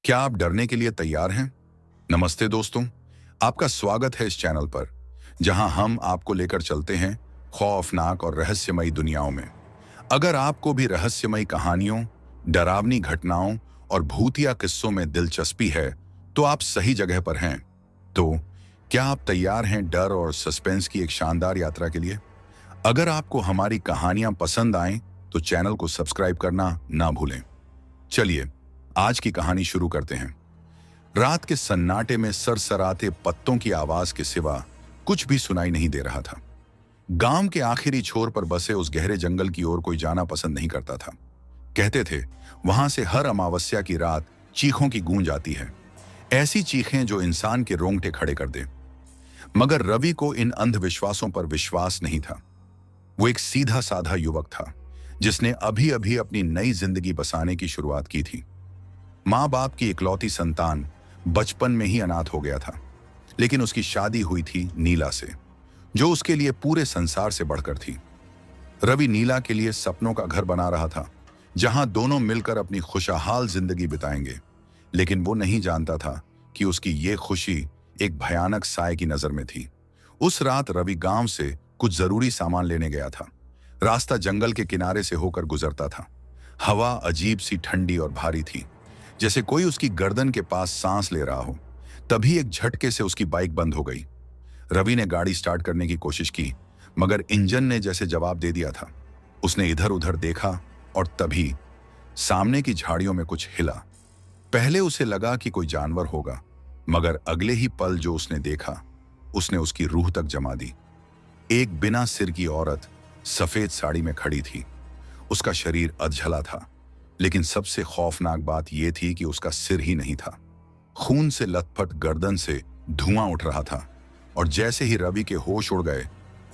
क्या आप डरने के लिए तैयार हैं? नमस्ते दोस्तों, आपका स्वागत है इस चैनल पर, जहां हम आपको लेकर चलते हैं खौफनाक और रहस्यमयी दुनियाओं में। अगर आपको भी रहस्यमयी कहानियों, डरावनी घटनाओं और भूतिया किस्सों में दिलचस्पी है, तो आप सही जगह पर हैं। तो क्या आप तैयार हैं डर और सस्पेंस की एक शानदार यात्रा के लिए? अगर आपको हमारी कहानियां पसंद आएं, तो चैनल को सब्सक्राइब करना ना भूलें। चलिए, आज की कहानी शुरू करते हैं। रात के सन्नाटे में सरसराते पत्तों की आवाज के सिवा कुछ भी सुनाई नहीं दे रहा था। गांव के आखिरी छोर पर बसे उस गहरे जंगल की ओर कोई जाना पसंद नहीं करता था। कहते थे, वहां से हर अमावस्या की रात चीखों की गूंज आती है, ऐसी चीखें जो इंसान के रोंगटे खड़े कर दे। मगर रवि को इन अंधविश्वासों पर विश्वास नहीं था। वो एक सीधा साधा युवक था, जिसने अभी अभी अपनी नई जिंदगी बसाने की शुरुआत की थी। माँ बाप की इकलौती संतान बचपन में ही अनाथ हो गया था, लेकिन उसकी शादी हुई थी नीला से, जो उसके लिए पूरे संसार से बढ़कर थी। रवि नीला के लिए सपनों का घर बना रहा था, जहां दोनों मिलकर अपनी खुशहाल जिंदगी बिताएंगे। लेकिन वो नहीं जानता था कि उसकी ये खुशी एक भयानक साए की नजर में थी। उस रात रवि गांव से कुछ जरूरी सामान लेने गया था। रास्ता जंगल के किनारे से होकर गुजरता था। हवा अजीब सी ठंडी और भारी थी, जैसे कोई उसकी गर्दन के पास सांस ले रहा हो। तभी एक झटके से उसकी बाइक बंद हो गई। रवि ने गाड़ी स्टार्ट करने की कोशिश की, मगर इंजन ने जैसे जवाब दे दिया था। उसने इधर उधर देखा और तभी सामने की झाड़ियों में कुछ हिला। पहले उसे लगा कि कोई जानवर होगा, मगर अगले ही पल जो उसने देखा, उसने उसकी रूह तक जमा दी। एक बिना सिर की औरत सफेद साड़ी में खड़ी थी। उसका शरीर अधजला था, लेकिन सबसे खौफनाक बात यह थी कि उसका सिर ही नहीं था। खून से लथपथ गर्दन से धुआं उठ रहा था, और जैसे ही रवि के होश उड़ गए,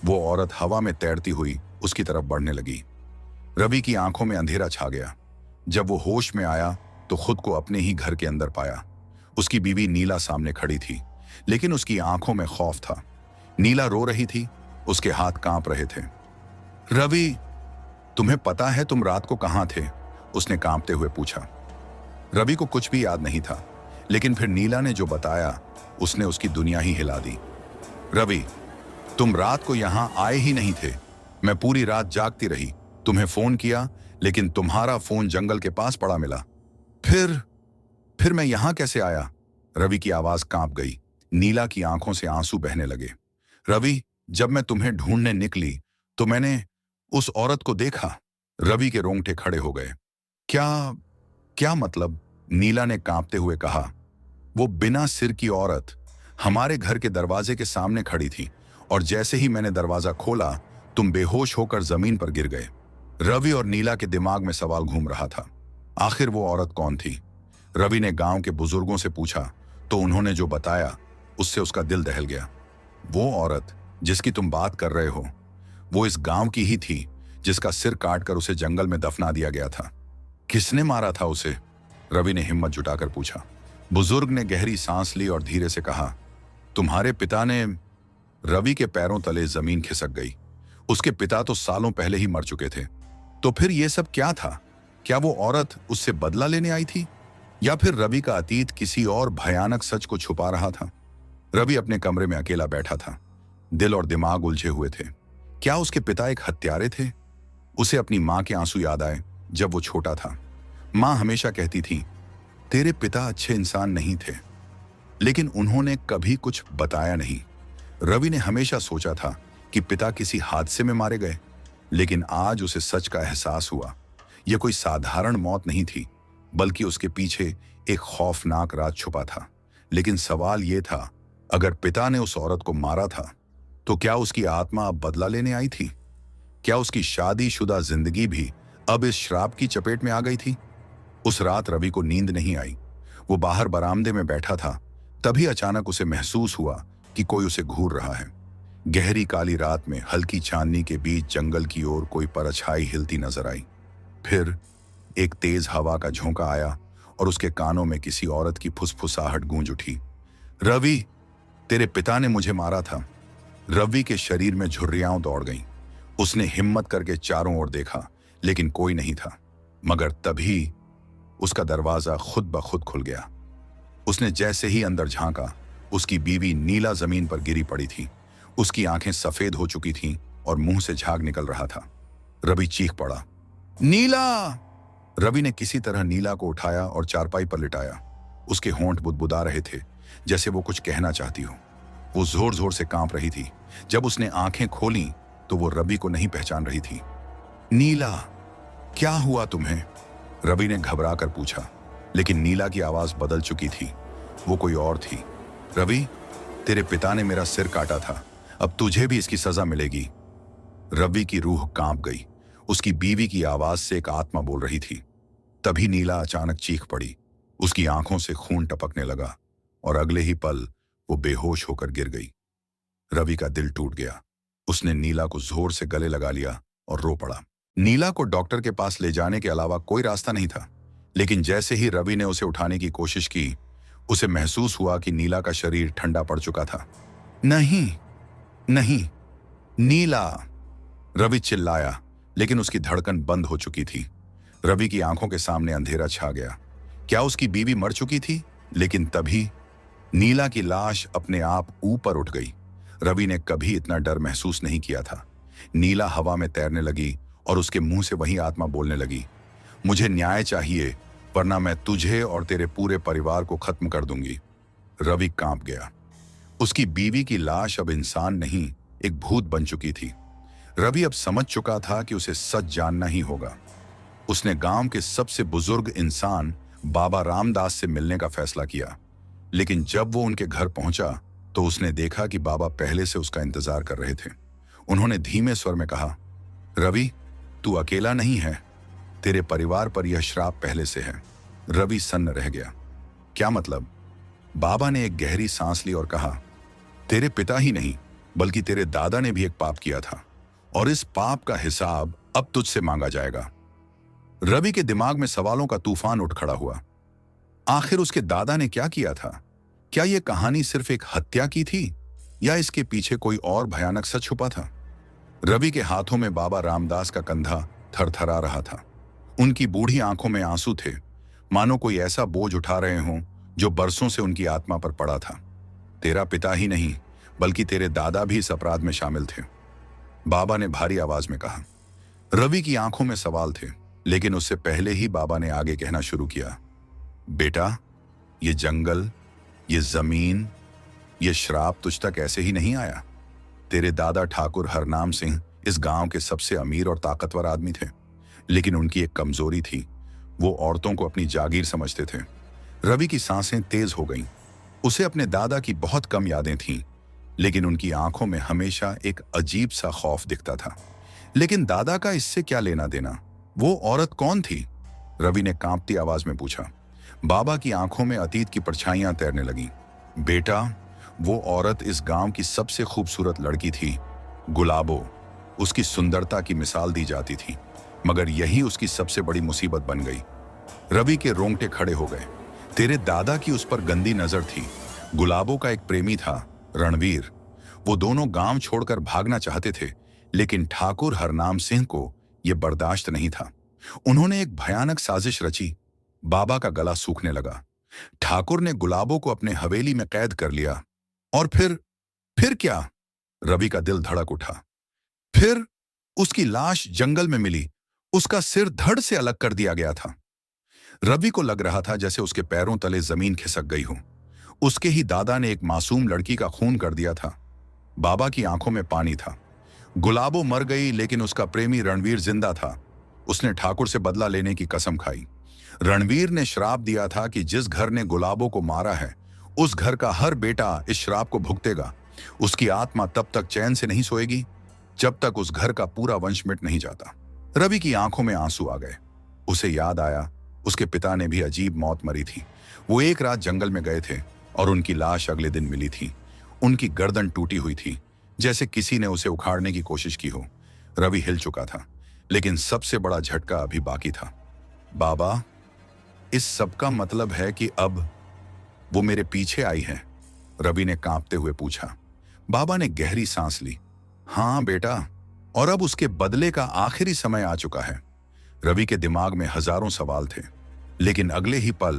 वो औरत हवा में तैरती हुई उसकी तरफ बढ़ने लगी। रवि की आंखों में अंधेरा छा गया। जब वो होश में आया तो खुद को अपने ही घर के अंदर पाया। उसकी बीवी नीला सामने खड़ी थी, लेकिन उसकी आंखों में खौफ था। नीला रो रही थी, उसके हाथ कांप रहे थे। रवि, तुम्हें पता है तुम रात को कहां थे? उसने कांपते हुए पूछा। रवि को कुछ भी याद नहीं था, लेकिन फिर नीला ने जो बताया, उसने उसकी दुनिया ही हिला दी। रवि, तुम रात को यहां आए ही नहीं थे। मैं पूरी रात जागती रही, तुम्हें फोन किया, लेकिन तुम्हारा फोन जंगल के पास पड़ा मिला। फिर मैं यहां कैसे आया? रवि की आवाज कांप गई। नीला की आंखों से आंसू बहने लगे। रवि, जब मैं तुम्हें ढूंढने निकली तो मैंने उस औरत को देखा। रवि के रोंगटे खड़े हो गए। क्या क्या मतलब? नीला ने कांपते हुए कहा। वो बिना सिर की औरत हमारे घर के दरवाजे के सामने खड़ी थी, और जैसे ही मैंने दरवाजा खोला, तुम बेहोश होकर जमीन पर गिर गए। रवि और नीला के दिमाग में सवाल घूम रहा था, आखिर वो औरत कौन थी? रवि ने गांव के बुजुर्गों से पूछा, तो उन्होंने जो बताया, उससे उसका दिल दहल गया। वो औरत जिसकी तुम बात कर रहे हो, वो इस गांव की ही थी, जिसका सिर काटकर उसे जंगल में दफना दिया गया था। किसने मारा था उसे? रवि ने हिम्मत जुटाकर पूछा। बुजुर्ग ने गहरी सांस ली और धीरे से कहा, तुम्हारे पिता ने। रवि के पैरों तले जमीन खिसक गई। उसके पिता तो सालों पहले ही मर चुके थे। तो फिर यह सब क्या था? क्या वो औरत उससे बदला लेने आई थी, या फिर रवि का अतीत किसी और भयानक सच को छुपा रहा था? रवि अपने कमरे में अकेला बैठा था। दिल और दिमाग उलझे हुए थे। क्या उसके पिता एक हत्यारे थे? उसे अपनी मां के आंसू याद आए जब वो छोटा था। मां हमेशा कहती थी, तेरे पिता अच्छे इंसान नहीं थे, लेकिन उन्होंने कभी कुछ बताया नहीं। रवि ने हमेशा सोचा था कि पिता किसी हादसे में मारे गए, लेकिन आज उसे सच का एहसास हुआ। यह कोई साधारण मौत नहीं थी, बल्कि उसके पीछे एक खौफनाक राज छुपा था। लेकिन सवाल यह था, अगर पिता ने उस औरत को मारा था, तो क्या उसकी आत्मा अब बदला लेने आई थी? क्या उसकी शादीशुदा जिंदगी भी अब इस श्राप की चपेट में आ गई थी? उस रात रवि को नींद नहीं आई। वो बाहर बरामदे में बैठा था, तभी अचानक उसे महसूस हुआ कि कोई उसे घूर रहा है। गहरी काली रात में हल्की चांदनी के बीच जंगल की ओर कोई परछाई हिलती नजर आई। फिर एक तेज हवा का झोंका आया और उसके कानों में किसी औरत की फुसफुसाहट गूंज उठी। रवि, तेरे पिता ने मुझे मारा था। रवि के शरीर में झुर्रियां दौड़ गईं। उसने हिम्मत करके चारों ओर देखा, लेकिन कोई नहीं था। मगर तभी उसका दरवाजा खुद ब खुद खुल गया। उसने जैसे ही अंदर झांका, उसकी बीवी नीला जमीन पर गिरी पड़ी थी। उसकी आंखें सफेद हो चुकी थीं और मुंह से झाग निकल रहा था। रवि चीख पड़ा, नीला! रवि ने किसी तरह नीला को उठाया और चारपाई पर लिटाया। उसके होंठ बुदबुदा रहे थे, जैसे वो कुछ कहना चाहती हो। वो जोर जोर से कांप रही थी। जब उसने आंखें खोली तो वो रवि को नहीं पहचान रही थी। नीला, क्या हुआ तुम्हें? रवि ने घबरा कर पूछा, लेकिन नीला की आवाज बदल चुकी थी। वो कोई और थी। रवि, तेरे पिता ने मेरा सिर काटा था, अब तुझे भी इसकी सजा मिलेगी। रवि की रूह कांप गई। उसकी बीवी की आवाज से एक आत्मा बोल रही थी। तभी नीला अचानक चीख पड़ी। उसकी आंखों से खून टपकने लगा और अगले ही पल वो बेहोश होकर गिर गई। रवि का दिल टूट गया। उसने नीला को जोर से गले लगा लिया और रो पड़ा। नीला को डॉक्टर के पास ले जाने के अलावा कोई रास्ता नहीं था, लेकिन जैसे ही रवि ने उसे उठाने की कोशिश की, उसे महसूस हुआ कि नीला का शरीर ठंडा पड़ चुका था। नहीं, नहीं, नीला! रवि चिल्लाया, लेकिन उसकी धड़कन बंद हो चुकी थी। रवि की आंखों के सामने अंधेरा छा गया। क्या उसकी बीवी मर चुकी थी? लेकिन तभी नीला की लाश अपने आप ऊपर उठ गई। रवि ने कभी इतना डर महसूस नहीं किया था। नीला हवा में तैरने लगी और उसके मुंह से वही आत्मा बोलने लगी, मुझे न्याय चाहिए, वरना मैं तुझे और तेरे पूरे परिवार को खत्म कर दूंगी। रवि कांप गया। उसकी बीवी की लाश अब इंसान नहीं, एक भूत बन चुकी थी। रवि अब समझ चुका था कि उसे सच जानना ही होगा। उसने गांव के सबसे बुजुर्ग इंसान बाबा रामदास से मिलने का फैसला किया, लेकिन जब वो उनके घर पहुंचा तो उसने देखा कि बाबा पहले से उसका इंतजार कर रहे थे। उन्होंने धीमे स्वर में कहा, रवि, तू अकेला नहीं है, तेरे परिवार पर यह श्राप पहले से है। रवि सन्न रह गया। क्या मतलब? बाबा ने एक गहरी सांस ली और कहा, तेरे पिता ही नहीं बल्कि तेरे दादा ने भी एक पाप किया था और इस पाप का हिसाब अब तुझसे मांगा जाएगा। रवि के दिमाग में सवालों का तूफान उठ खड़ा हुआ। आखिर उसके दादा ने क्या किया था? क्या यह कहानी सिर्फ एक हत्या की थी या इसके पीछे कोई और भयानक सच छुपा था? रवि के हाथों में बाबा रामदास का कंधा थरथरा रहा था। उनकी बूढ़ी आंखों में आंसू थे, मानो कोई ऐसा बोझ उठा रहे हों जो बरसों से उनकी आत्मा पर पड़ा था। तेरा पिता ही नहीं बल्कि तेरे दादा भी इस अपराध में शामिल थे, बाबा ने भारी आवाज में कहा। रवि की आंखों में सवाल थे, लेकिन उससे पहले ही बाबा ने आगे कहना शुरू किया, बेटा, ये जंगल, ये जमीन, ये श्राप तुझ तक ऐसे ही नहीं आया। तेरे दादा ठाकुर हरनाम सिंह इस गांव के सबसे अमीर और ताकतवर आदमी थे, लेकिन उनकी एक कमजोरी थी, वो औरतों को अपनी जागीर समझते थे। रवि की सांसें तेज हो गईं। उसे अपने दादा की बहुत कम यादें थीं, लेकिन उनकी आंखों में हमेशा एक अजीब सा खौफ दिखता था। लेकिन दादा का इससे क्या लेना देना? वो औरत कौन थी? रवि ने कांपती आवाज में पूछा। बाबा की आंखों में अतीत की परछाइयां तैरने लगीं। बेटा, वो औरत इस गांव की सबसे खूबसूरत लड़की थी, गुलाबो। उसकी सुंदरता की मिसाल दी जाती थी, मगर यही उसकी सबसे बड़ी मुसीबत बन गई। रवि के रोंगटे खड़े हो गए। तेरे दादा की उस पर गंदी नजर थी। गुलाबो का एक प्रेमी था, रणवीर। वो दोनों गांव छोड़कर भागना चाहते थे, लेकिन ठाकुर हरनाम सिंह को यह बर्दाश्त नहीं था। उन्होंने एक भयानक साजिश रची। बाबा का गला सूखने लगा। ठाकुर ने गुलाबो को अपने हवेली में कैद कर लिया। और फिर क्या? रवि का दिल धड़क उठा। फिर उसकी लाश जंगल में मिली। उसका सिर धड़ से अलग कर दिया गया था। रवि को लग रहा था जैसे उसके पैरों तले जमीन खिसक गई हो। उसके ही दादा ने एक मासूम लड़की का खून कर दिया था। बाबा की आंखों में पानी था। गुलाबो मर गई, लेकिन उसका प्रेमी रणवीर जिंदा था। उसने ठाकुर से बदला लेने की कसम खाई। रणवीर ने श्राप दिया था कि जिस घर ने गुलाबो को मारा है, उस घर का हर बेटा इस श्राप को भुगतेगा। उसकी आत्मा तब तक चैन से नहीं सोएगी जब तक उस घर का पूरा वंश मिट नहीं जाता। रवि की आंखों में आंसू आ गए। उसे याद आया, उसके पिता ने भी अजीब मौत मरी थी। वो एक रात जंगल में गए थे और उनकी लाश अगले दिन मिली थी। उनकी गर्दन टूटी हुई थी, जैसे किसी ने उसे उखाड़ने की कोशिश की हो। रवि हिल चुका था, लेकिन सबसे बड़ा झटका अभी बाकी था। बाबा, इस सब का मतलब है कि अब वो मेरे पीछे आई है? रवि ने कांपते हुए पूछा। बाबा ने गहरी सांस ली। हाँ बेटा, और अब उसके बदले का आखिरी समय आ चुका है। रवि के दिमाग में हजारों सवाल थे, लेकिन अगले ही पल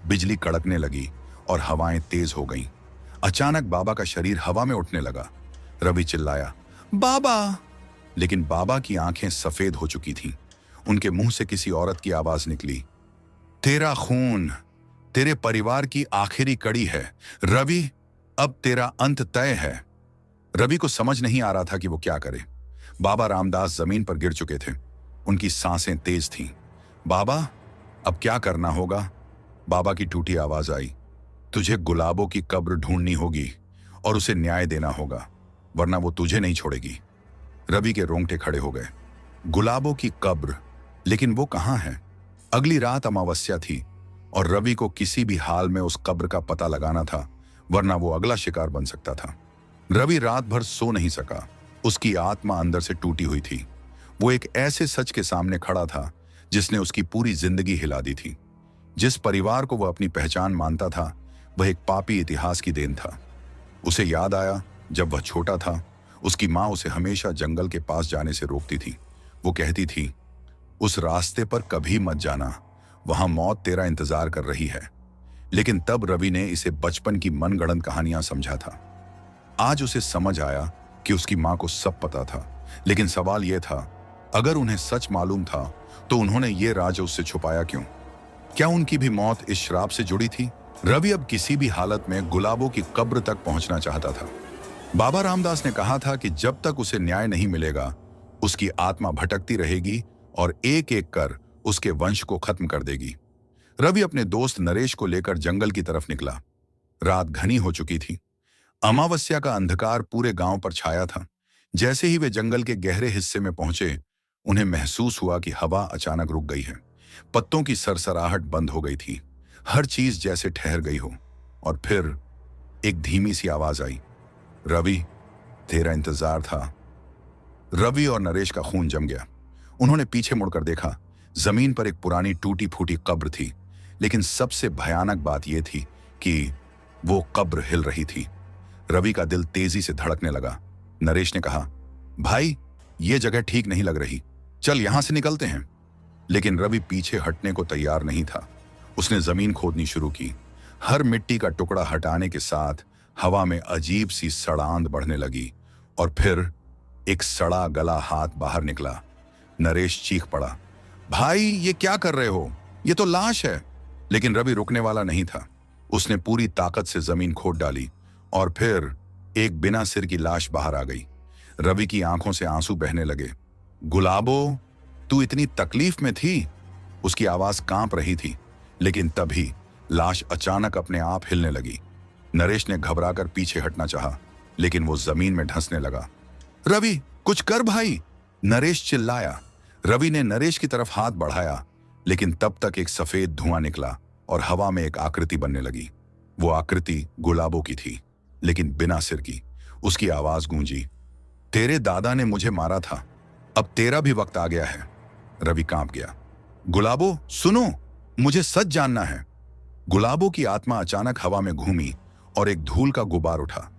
बिजली कड़कने लगी और हवाएं तेज हो गईं। अचानक बाबा का शरीर हवा में उठने लगा। रवि चिल्लाया, बाबा! लेकिन बाबा की आंखें सफेद हो चुकी थीं। उनके मुंह से किसी औरत की आवाज निकली, तेरा खून तेरे परिवार की आखिरी कड़ी है रवि, अब तेरा अंत तय है। रवि को समझ नहीं आ रहा था कि वो क्या करे। बाबा रामदास जमीन पर गिर चुके थे। उनकी सांसें तेज थीं। बाबा, अब क्या करना होगा? बाबा की टूटी आवाज आई, तुझे गुलाबों की कब्र ढूंढनी होगी और उसे न्याय देना होगा, वरना वो तुझे नहीं छोड़ेगी। रवि के रोंगटे खड़े हो गए। गुलाबों की कब्र, लेकिन वो कहाँ है? अगली रात अमावस्या थी और रवि को किसी भी हाल में उस कब्र का पता लगाना था, वरना वो अगला शिकार बन सकता था। रवि रात भर सो नहीं सका। उसकी आत्मा अंदर से टूटी हुई थी। वो एक ऐसे सच के सामने खड़ा था जिसने उसकी पूरी जिंदगी हिला दी थी। जिस परिवार को वह अपनी पहचान मानता था, वह एक पापी इतिहास की देन था। उसे याद आया, जब वह छोटा था, उसकी माँ उसे हमेशा जंगल के पास जाने से रोकती थी। वो कहती थी, उस रास्ते पर कभी मत जाना, वहां मौत तेरा इंतजार कर रही है। लेकिन तब रवि ने इसे बचपन की मनगढ़ंत कहानियां समझा था। आज उसे समझ आया कि उसकी मां को सब पता था, लेकिन सवाल यह था, अगर उन्हें सच मालूम था तो उन्होंने ये राज उससे छुपाया क्यों? क्या उनकी भी मौत इस श्राप से जुड़ी थी? रवि अब किसी भी हालत में गुलाबों की कब्र तक पहुंचना चाहता था। बाबा रामदास ने कहा था कि जब तक उसे न्याय नहीं मिलेगा, उसकी आत्मा भटकती रहेगी और एक एक कर उसके वंश को खत्म कर देगी। रवि अपने दोस्त नरेश को लेकर जंगल की तरफ निकला। रात घनी हो चुकी थी। अमावस्या का अंधकार पूरे गांव पर छाया था। जैसे ही वे जंगल के गहरे हिस्से में पहुंचे, उन्हें महसूस हुआ कि हवा अचानक रुक गई है। पत्तों की सरसराहट बंद हो गई थी। हर चीज जैसे ठहर गई हो। और फिर एक धीमी सी आवाज आई, रवि, तेरा इंतजार था। रवि और नरेश का खून जम गया। उन्होंने पीछे मुड़कर देखा। जमीन पर एक पुरानी टूटी फूटी कब्र थी, लेकिन सबसे भयानक बात यह थी कि वो कब्र हिल रही थी। रवि का दिल तेजी से धड़कने लगा। नरेश ने कहा, भाई, ये जगह ठीक नहीं लग रही, चल यहां से निकलते हैं। लेकिन रवि पीछे हटने को तैयार नहीं था। उसने जमीन खोदनी शुरू की। हर मिट्टी का टुकड़ा हटाने के साथ हवा में अजीब सी सड़ांध बढ़ने लगी और फिर एक सड़ा गला हाथ बाहर निकला। नरेश चीख पड़ा, भाई, ये क्या कर रहे हो? ये तो लाश है। लेकिन रवि रुकने वाला नहीं था। उसने पूरी ताकत से जमीन खोद डाली और फिर एक बिना सिर की लाश बाहर आ गई। रवि की आंखों से आंसू बहने लगे। गुलाबो, तू इतनी तकलीफ में थी? उसकी आवाज कांप रही थी। लेकिन तभी लाश अचानक अपने आप हिलने लगी। नरेश ने घबराकर पीछे हटना चाहा, लेकिन वो जमीन में धंसने लगा। रवि, कुछ कर भाई! नरेश चिल्लाया। रवि ने नरेश की तरफ हाथ बढ़ाया, लेकिन तब तक एक सफेद धुआं निकला और हवा में एक आकृति बनने लगी। वो आकृति गुलाबों की थी, लेकिन बिना सिर की। उसकी आवाज गूंजी, तेरे दादा ने मुझे मारा था, अब तेरा भी वक्त आ गया है। रवि कांप गया। गुलाबो, सुनो, मुझे सच जानना है। गुलाबों की आत्मा अचानक हवा में घूमी और एक धूल का गुबार उठा।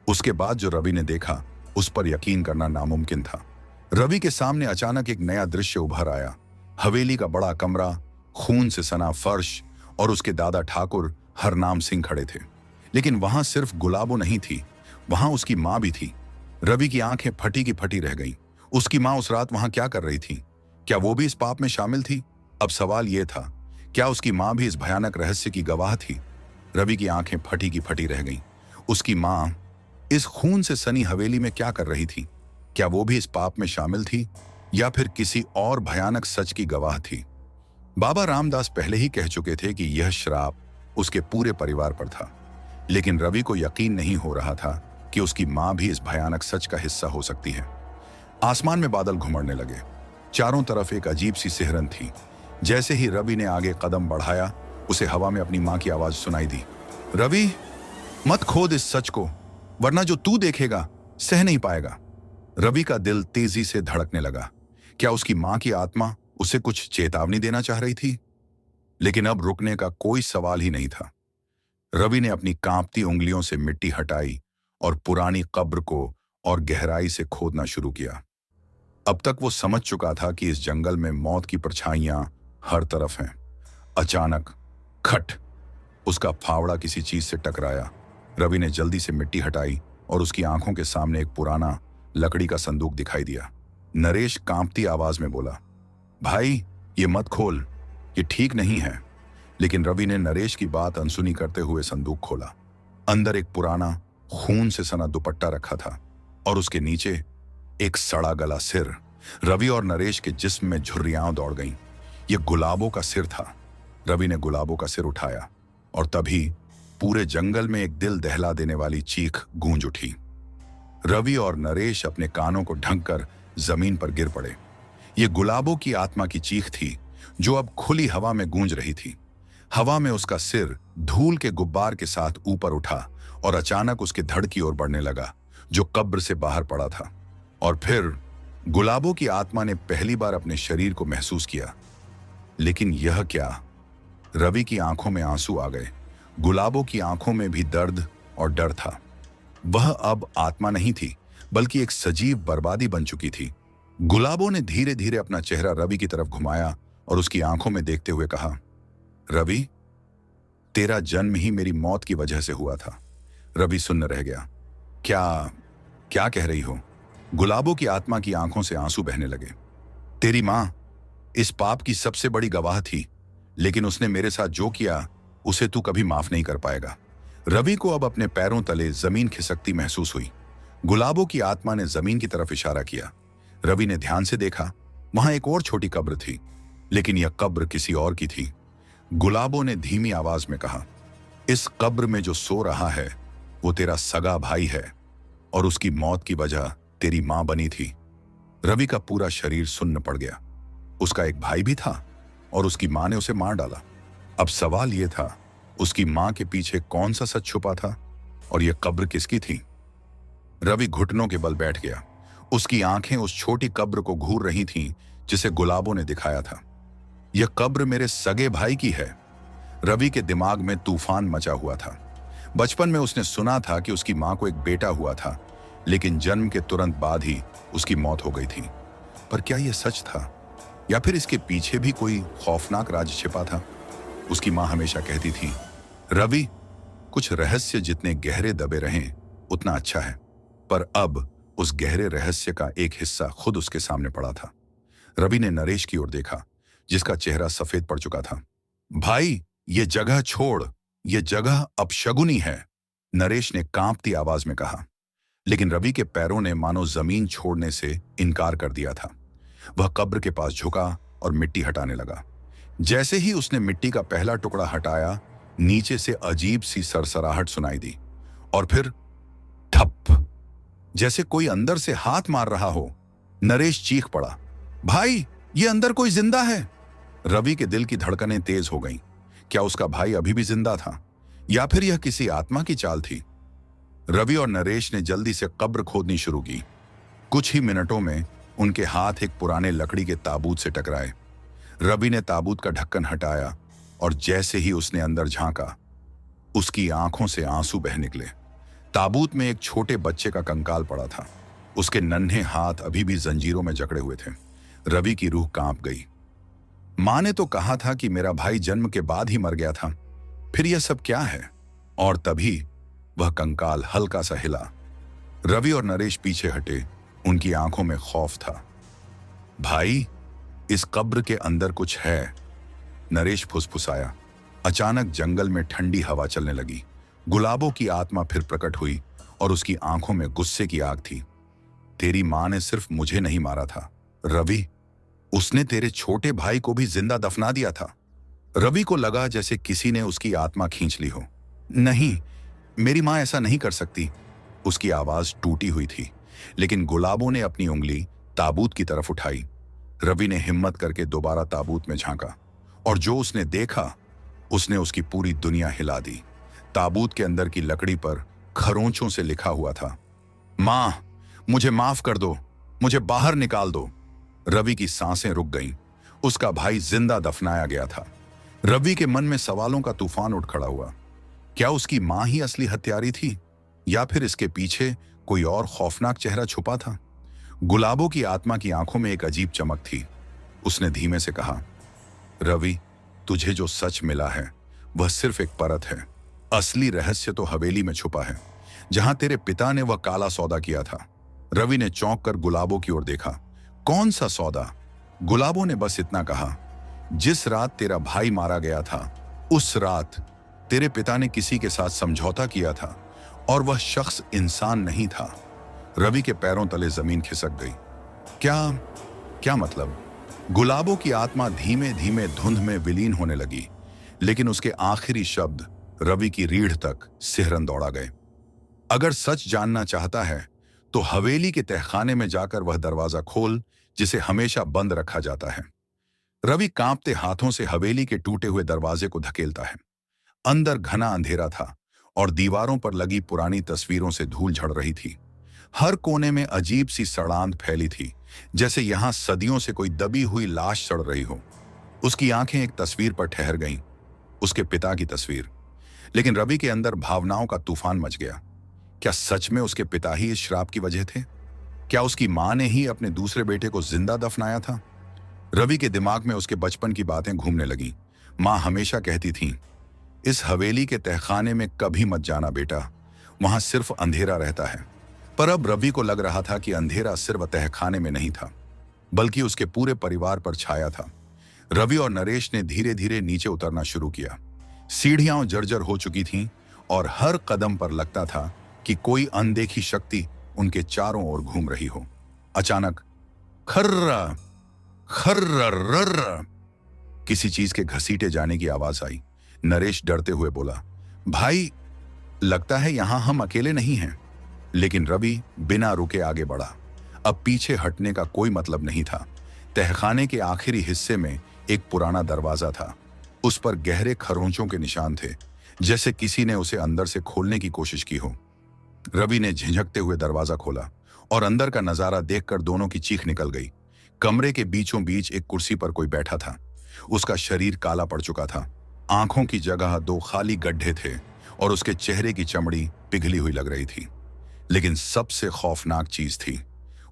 उसके बाद जो रवि ने देखा, उस पर यकीन करना नामुमकिन था। रवि के सामने अचानक एक नया दृश्य उभर आया। हवेली का बड़ा कमरा, खून से सना फर्श और उसके दादा ठाकुर हरनाम सिंह खड़े थे। लेकिन वहां सिर्फ गुलाबो नहीं थी, वहां उसकी मां भी थी। रवि की आंखें फटी की फटी रह गईं। उसकी मां उस रात वहां क्या कर रही थी? क्या वो भी इस पाप में शामिल थी? अब सवाल यह था, क्या उसकी मां भी इस भयानक रहस्य की गवाह थी? रवि की आंखें फटी की फटी रह गईं। उसकी मां इस खून से सनी हवेली में क्या कर रही थी? क्या वो भी इस पाप में शामिल थी या फिर किसी और भयानक सच की गवाह थी? बाबा रामदास पहले ही कह चुके थे कि यह श्राप उसके पूरे परिवार पर था। लेकिन रवि को यकीन नहीं हो रहा था कि उसकी मां भी इस भयानक सच का हिस्सा हो सकती है। आसमान में बादल घुमड़ने लगे। चारों तरफ एक अजीब सी सिहरन थी। जैसे ही रवि ने आगे कदम बढ़ाया, उसे हवा में अपनी मां की आवाज सुनाई दी, रवि, मत खोद इस सच को, वरना जो तू देखेगा सह नहीं पाएगा। रवि का दिल तेजी से धड़कने लगा। क्या उसकी मां की आत्मा उसे कुछ चेतावनी देना चाह रही थी? लेकिन अब रुकने का कोई सवाल ही नहीं था। रवि ने अपनी कांपती उंगलियों से मिट्टी हटाई और पुरानी कब्र को और गहराई से खोदना शुरू किया। अब तक वो समझ चुका था कि इस जंगल में मौत की परछाइयां हर तरफ हैं। अचानक खट, उसका फावड़ा किसी चीज से टकराया। रवि ने जल्दी से मिट्टी हटाई और उसकी आंखों के सामने एक पुराना लकड़ी का संदूक दिखाई दिया। नरेश कांपती आवाज में बोला, भाई ये मत खोल, ये ठीक नहीं है। लेकिन रवि ने नरेश की बात अनसुनी करते हुए संदूक खोला। अंदर एक पुराना खून से सना दुपट्टा रखा था और उसके नीचे एक सड़ा गला सिर। रवि और नरेश के जिस्म में झुर्रियां दौड़ गईं। यह गुलाबों का सिर था। रवि ने गुलाबों का सिर उठाया और तभी पूरे जंगल में एक दिल दहला देने वाली चीख गूंज उठी। रवि और नरेश अपने कानों को ढंककर जमीन पर गिर पड़े। ये गुलाबों की आत्मा की चीख थी जो अब खुली हवा में गूंज रही थी। हवा में उसका सिर धूल के गुब्बार के साथ ऊपर उठा और अचानक उसके धड़ की ओर बढ़ने लगा जो कब्र से बाहर पड़ा था। और फिर गुलाबों की आत्मा ने पहली बार अपने शरीर को महसूस किया। लेकिन यह क्या? रवि की आंखों में आंसू आ गए। गुलाबों की आंखों में भी दर्द और डर था। वह अब आत्मा नहीं थी बल्कि एक सजीव बर्बादी बन चुकी थी। गुलाबों ने धीरे धीरे अपना चेहरा रवि की तरफ घुमाया और उसकी आंखों में देखते हुए कहा, रवि, तेरा जन्म ही मेरी मौत की वजह से हुआ था। रवि सुन्न रह गया। क्या क्या कह रही हो? गुलाबों की आत्मा की आंखों से आंसू बहने लगे। तेरी मां इस पाप की सबसे बड़ी गवाह थी, लेकिन उसने मेरे साथ जो किया उसे तू कभी माफ नहीं कर पाएगा। रवि को अब अपने पैरों तले जमीन खिसकती महसूस हुई। गुलाबों की आत्मा ने जमीन की तरफ इशारा किया। रवि ने ध्यान से देखा, वहां एक और छोटी कब्र थी, लेकिन यह कब्र किसी और की थी। गुलाबों ने धीमी आवाज में कहा, इस कब्र में जो सो रहा है वो तेरा सगा भाई है और उसकी मौत की वजह तेरी मां बनी थी। रवि का पूरा शरीर सुन्न पड़ गया। उसका एक भाई भी था और उसकी मां ने उसे मार डाला। अब सवाल यह था, उसकी मां के पीछे कौन सा सच छुपा था और यह कब्र किसकी थी? रवि घुटनों के बल बैठ गया। उसकी आंखें उस छोटी कब्र को घूर रही थीं जिसे गुलाबों ने दिखाया था। यह कब्र मेरे सगे भाई की है। रवि के दिमाग में तूफान मचा हुआ था। बचपन में उसने सुना था कि उसकी मां को एक बेटा हुआ था, लेकिन जन्म के तुरंत बाद ही उसकी मौत हो गई थी। पर क्या यह सच था या फिर इसके पीछे भी कोई खौफनाक राज छिपा था? उसकी मां हमेशा कहती थी, रवि, कुछ रहस्य जितने गहरे दबे रहें उतना अच्छा है। पर अब उस गहरे रहस्य का एक हिस्सा खुद उसके सामने पड़ा था। रवि ने नरेश की ओर देखा, जिसका चेहरा सफेद पड़ चुका था। भाई, ये जगह छोड़, ये जगह अपशगुनी है, नरेश ने कांपती आवाज में कहा। लेकिन रवि के पैरों ने मानो जमीन छोड़ने से इनकार कर दिया था। वह कब्र के पास झुका और मिट्टी हटाने लगा। जैसे ही उसने मिट्टी का पहला टुकड़ा हटाया, नीचे से अजीब सी सरसराहट सुनाई दी और फिर ठप, जैसे कोई अंदर से हाथ मार रहा हो। नरेश चीख पड़ा, भाई, ये अंदर कोई जिंदा है। रवि के दिल की धड़कनें तेज हो गईं। क्या उसका भाई अभी भी जिंदा था या फिर यह किसी आत्मा की चाल थी? रवि और नरेश ने जल्दी से कब्र खोदनी शुरू की। कुछ ही मिनटों में उनके हाथ एक पुराने लकड़ी के ताबूत से टकराए। रवि ने ताबूत का ढक्कन हटाया और जैसे ही उसने अंदर झांका, उसकी आंखों से आंसू बह निकले। ताबूत में एक छोटे बच्चे का कंकाल पड़ा था। उसके नन्हे हाथ अभी भी जंजीरों में जकड़े हुए थे। रवि की रूह कांप गई। मां ने तो कहा था कि मेरा भाई जन्म के बाद ही मर गया था, फिर यह सब क्या है? और तभी वह कंकाल हल्का सा हिला। रवि और नरेश पीछे हटे। उनकी आंखों में खौफ था। भाई, इस कब्र के अंदर कुछ है, नरेश फुसफुसाया। अचानक जंगल में ठंडी हवा चलने लगी। गुलाबों की आत्मा फिर प्रकट हुई और उसकी आंखों में गुस्से की आग थी। तेरी मां ने सिर्फ मुझे नहीं मारा था रवि, उसने तेरे छोटे भाई को भी जिंदा दफना दिया था। रवि को लगा जैसे किसी ने उसकी आत्मा खींच ली हो। नहीं, मेरी मां ऐसा नहीं कर सकती। उसकी आवाज टूटी हुई थी, लेकिन गुलाबों ने अपनी उंगली ताबूत की तरफ उठाई। रवि ने हिम्मत करके दोबारा ताबूत में झांका और जो उसने देखा, उसने उसकी पूरी दुनिया हिला दी। ताबूत के अंदर की लकड़ी पर खरोंचों से लिखा हुआ था, मां, मुझे माफ कर दो, मुझे बाहर निकाल दो। रवि की सांसें रुक गईं। उसका भाई जिंदा दफनाया गया था। रवि के मन में सवालों का तूफान उठ खड़ा हुआ। क्या उसकी मां ही असली हत्यारी थी या फिर इसके पीछे कोई और खौफनाक चेहरा छुपा था? गुलाबों की आत्मा की आंखों में एक अजीब चमक थी। उसने धीमे से कहा, रवि, तुझे जो सच मिला है वह सिर्फ एक परत है। असली रहस्य तो हवेली में छुपा है, जहां तेरे पिता ने वह काला सौदा किया था। रवि ने चौंक कर गुलाबों की ओर देखा। कौन सा सौदा? गुलाबों ने बस इतना कहा, जिस रात तेरा भाई मारा गया था, उस रात तेरे पिता ने किसी के साथ समझौता किया था, और वह शख्स इंसान नहीं था। रवि के पैरों तले जमीन खिसक गई। क्या क्या मतलब? गुलाबों की आत्मा धीमे धीमे धुंध में विलीन होने लगी, लेकिन उसके आखिरी शब्द रवि की रीढ़ तक सिहरन दौड़ा गए। अगर सच जानना चाहता है तो हवेली के तहखाने में जाकर वह दरवाजा खोल जिसे हमेशा बंद रखा जाता है। रवि कांपते हाथों से हवेली के टूटे हुए दरवाजे को धकेलता है। अंदर घना अंधेरा था और दीवारों पर लगी पुरानी तस्वीरों से धूल झड़ रही थी। हर कोने में अजीब सी सड़ांध फैली थी, जैसे यहां सदियों से कोई दबी हुई लाश सड़ रही हो। उसकी आंखें एक तस्वीर पर ठहर गईं, उसके पिता की तस्वीर। लेकिन रवि के अंदर भावनाओं का तूफान मच गया। क्या सच में उसके पिता ही इस श्राप की वजह थे? क्या उसकी मां ने ही अपने दूसरे बेटे को जिंदा दफनाया था? रवि के दिमाग में उसके बचपन की बातें घूमने लगी। मां हमेशा कहती थी, इस हवेली के तहखाने में कभी मत जाना बेटा, वहां सिर्फ अंधेरा रहता है। पर अब रवि को लग रहा था कि अंधेरा सिर्फ तहखाने में नहीं था, बल्कि उसके पूरे परिवार पर छाया था। रवि और नरेश ने धीरे धीरे नीचे उतरना शुरू किया। सीढ़ियां जर्जर हो चुकी थीं और हर कदम पर लगता था कि कोई अनदेखी शक्ति उनके चारों ओर घूम रही हो। अचानक खर्रा खर्रा किसी चीज के घसीटे जाने की आवाज आई। नरेश डरते हुए बोला, भाई, लगता है यहां हम अकेले नहीं हैं। लेकिन रवि बिना रुके आगे बढ़ा। अब पीछे हटने का कोई मतलब नहीं था। तहखाने के आखिरी हिस्से में एक पुराना दरवाजा था। उस पर गहरे खरोंचों के निशान थे, जैसे किसी ने उसे अंदर से खोलने की कोशिश की हो। रवि ने झिझकते हुए दरवाजा खोला और अंदर का नजारा देखकर दोनों की चीख निकल गई। कमरे के बीचों बीच एक कुर्सी पर कोई बैठा था। उसका शरीर काला पड़ चुका था। आंखों की जगह दो खाली गड्ढे थे और उसके चेहरे की चमड़ी पिघली हुई लग रही थी। लेकिन सबसे खौफनाक चीज थी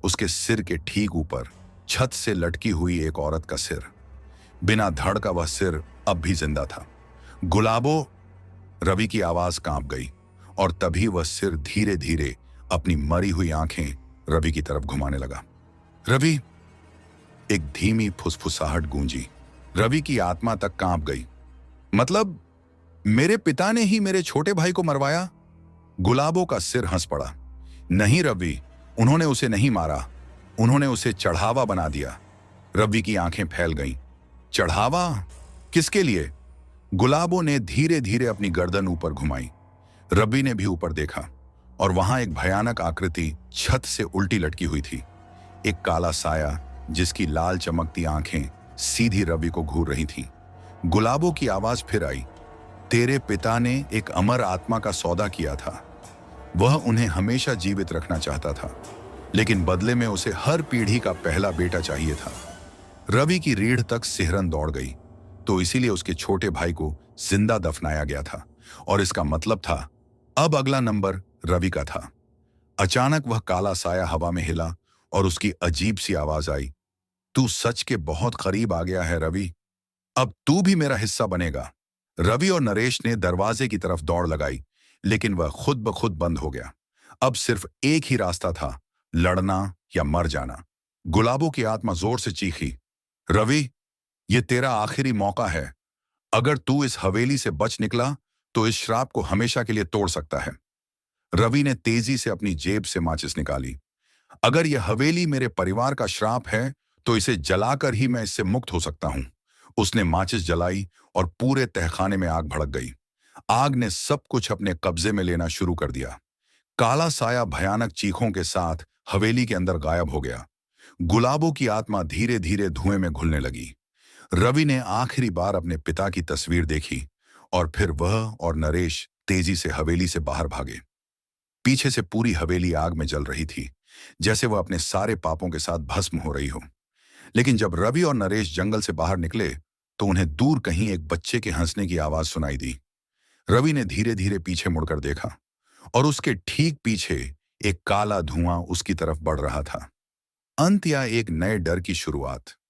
उसके सिर के ठीक ऊपर छत से लटकी हुई एक औरत का सिर। बिना धड़ का वह सिर अब भी जिंदा था। गुलाबो! रवि की आवाज कांप गई और तभी वह सिर धीरे धीरे अपनी मरी हुई आंखें रवि की तरफ घुमाने लगा। रवि! एक धीमी फुसफुसाहट गूंजी। रवि की आत्मा तक कांप गई। मतलब मेरे पिता ने ही मेरे छोटे भाई को मरवाया? गुलाबों का सिर हंस पड़ा। नहीं रवि, उन्होंने उसे नहीं मारा, उन्होंने उसे चढ़ावा बना दिया। रवि की आंखें फैल गईं। चढ़ावा? किसके लिए? गुलाबों ने धीरे धीरे अपनी गर्दन ऊपर घुमाई। रवि ने भी ऊपर देखा और वहां एक भयानक आकृति छत से उल्टी लटकी हुई थी। एक काला साया जिसकी लाल चमकती आंखें सीधी रवि को घूर रही थीं। गुलाबों की आवाज फिर आई, तेरे पिता ने एक अमर आत्मा का सौदा किया था। वह उन्हें हमेशा जीवित रखना चाहता था, लेकिन बदले में उसे हर पीढ़ी का पहला बेटा चाहिए था। रवि की रीढ़ तक सिहरन दौड़ गई। तो इसीलिए उसके छोटे भाई को जिंदा दफनाया गया था, और इसका मतलब था अब अगला नंबर रवि का था। अचानक वह काला साया हवा में हिला और उसकी अजीब सी आवाज आई, तू सच के बहुत करीब आ गया है रवि, अब तू भी मेरा हिस्सा बनेगा। रवि और नरेश ने दरवाजे की तरफ दौड़ लगाई, लेकिन वह खुद ब खुद बंद हो गया। अब सिर्फ एक ही रास्ता था, लड़ना या मर जाना। गुलाबों की आत्मा जोर से चीखी, रवि, ये तेरा आखिरी मौका है। अगर तू इस हवेली से बच निकला तो इस श्राप को हमेशा के लिए तोड़ सकता है। रवि ने तेजी से अपनी जेब से माचिस निकाली। अगर यह हवेली मेरे परिवार का श्राप है तो इसे जलाकर ही मैं इससे मुक्त हो सकता हूं। उसने माचिस जलाई और पूरे तहखाने में आग भड़क गई। आग ने सब कुछ अपने कब्जे में लेना शुरू कर दिया। काला साया भयानक चीखों के साथ हवेली के अंदर गायब हो गया। गुलाबों की आत्मा धीरे धीरे धुएं में घुलने लगी। रवि ने आखिरी बार अपने पिता की तस्वीर देखी और फिर वह और नरेश तेजी से हवेली से बाहर भागे। पीछे से पूरी हवेली आग में जल रही थी, जैसे वह अपने सारे पापों के साथ भस्म हो रही हो। लेकिन जब रवि और नरेश जंगल से बाहर निकले तो उन्हें दूर कहीं एक बच्चे के हंसने की आवाज सुनाई दी। रवि ने धीरे धीरे पीछे मुड़कर देखा और उसके ठीक पीछे एक काला धुआं उसकी तरफ बढ़ रहा था। अंत या एक नए डर की शुरुआत।